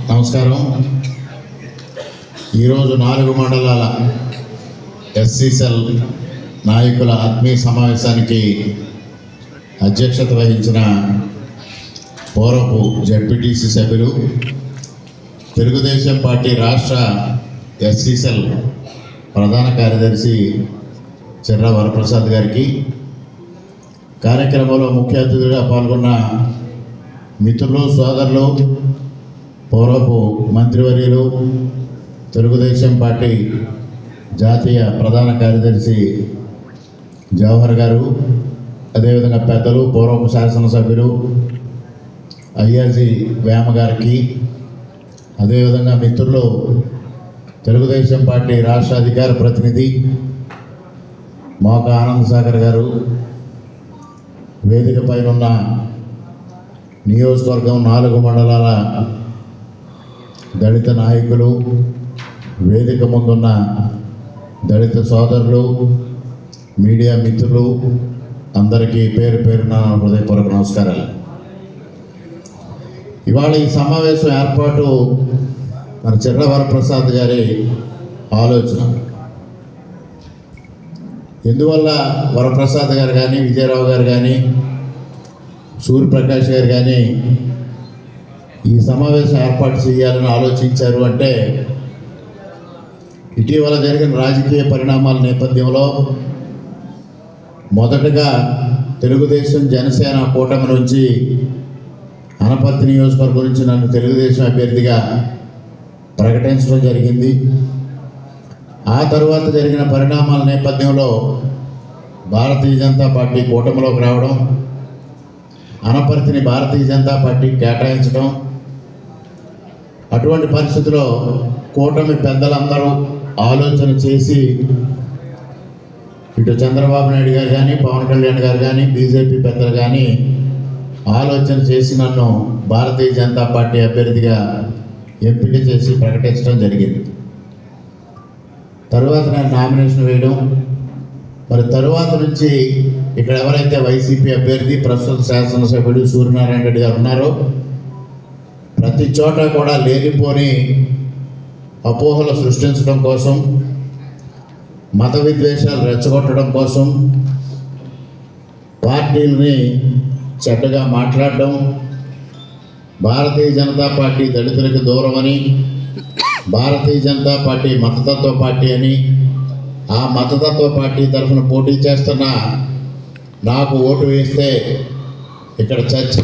నమస్కారం. ఈరోజు 4 మండలాల ఎస్సీ సెల్ నాయకుల ఆత్మీయ సమావేశానికి అధ్యక్షత వహించిన పూర్వపు జడ్పీటీసీ సభ్యులు, తెలుగుదేశం పార్టీ రాష్ట్ర ఎస్సీ సెల్ ప్రధాన కార్యదర్శి చిర్రా వరప్రసాద్ గారికి, కార్యక్రమంలో ముఖ్య అతిథిగా పాల్గొన్న మిత్రులు, సోదరులు, పూర్వపు మంత్రివర్యులు, తెలుగుదేశం పార్టీ జాతీయ ప్రధాన కార్యదర్శి జవహర్ గారు, అదేవిధంగా పెద్దలు, పూర్వపు శాసనసభ్యులు అయ్యాజీ వేమ గారికి, అదేవిధంగా మిత్రులు, తెలుగుదేశం పార్టీ రాష్ట్ర అధికార ప్రతినిధి మోకా ఆనంద్ సాగర్ గారు, వేదిక పైన ఉన్న నియోజకవర్గం 4 మండలాల దళిత నాయకులు, వేదిక ముందున్న దళిత సోదరులు, మీడియా మిత్రులు అందరికీ పేరు పేరున హృదయపూర్వక నమస్కారాలు. ఇవాళ ఈ సమావేశం ఏర్పాటు మన చిర్రా వరప్రసాద్ గారి ఆలోచన. ఎందువల్ల వరప్రసాద్ గారు కానీ, విజయరావు గారు కానీ, సూర్యప్రకాష్ గారు కానీ ఈ సమావేశం ఏర్పాటు చేయాలని ఆలోచించారు అంటే, ఇటీవల జరిగిన రాజకీయ పరిణామాల నేపథ్యంలో మొదటగా తెలుగుదేశం జనసేన కూటమి నుంచి అనపర్తి నియోజకవర్గం నుంచి నన్ను తెలుగుదేశం అభ్యర్థిగా ప్రకటించడం జరిగింది. ఆ తర్వాత జరిగిన పరిణామాల నేపథ్యంలో భారతీయ జనతా పార్టీ కూటమిలోకి రావడం, అనపర్తిని భారతీయ జనతా పార్టీకి కేటాయించడం, అటువంటి పరిస్థితిలో కూటమి పెద్దలందరూ ఆలోచన చేసి ఇటు చంద్రబాబు నాయుడు గారు కానీ, పవన్ కళ్యాణ్ గారు కానీ, బీజేపీ పెద్దలు కానీ ఆలోచన చేసి నన్ను భారతీయ జనతా పార్టీ అభ్యర్థిగా ఎంపిక చేసి ప్రకటించడం జరిగింది. తరువాత నేను నామినేషన్ వేయడం, మరి తరువాత నుంచి ఇక్కడ ఎవరైతే వైసీపీ అభ్యర్థి ప్రస్తుత శాసనసభ్యుడు సూర్యనారాయణ రెడ్డి గారు ఉన్నారో, ప్రతి చోట కూడా లేనిపోని అపోహలు సృష్టించడం కోసం, మత విద్వేషాలు రెచ్చగొట్టడం కోసం, పార్టీలని చెడ్డగా మాట్లాడడం, భారతీయ జనతా పార్టీ దళితులకు దూరమని, భారతీయ జనతా పార్టీ మతతత్వ పార్టీ అని, ఆ మతతత్వ పార్టీ తరఫున పోటీ చేస్తున్న నాకు ఓటు వేస్తే ఇక్కడ చర్చ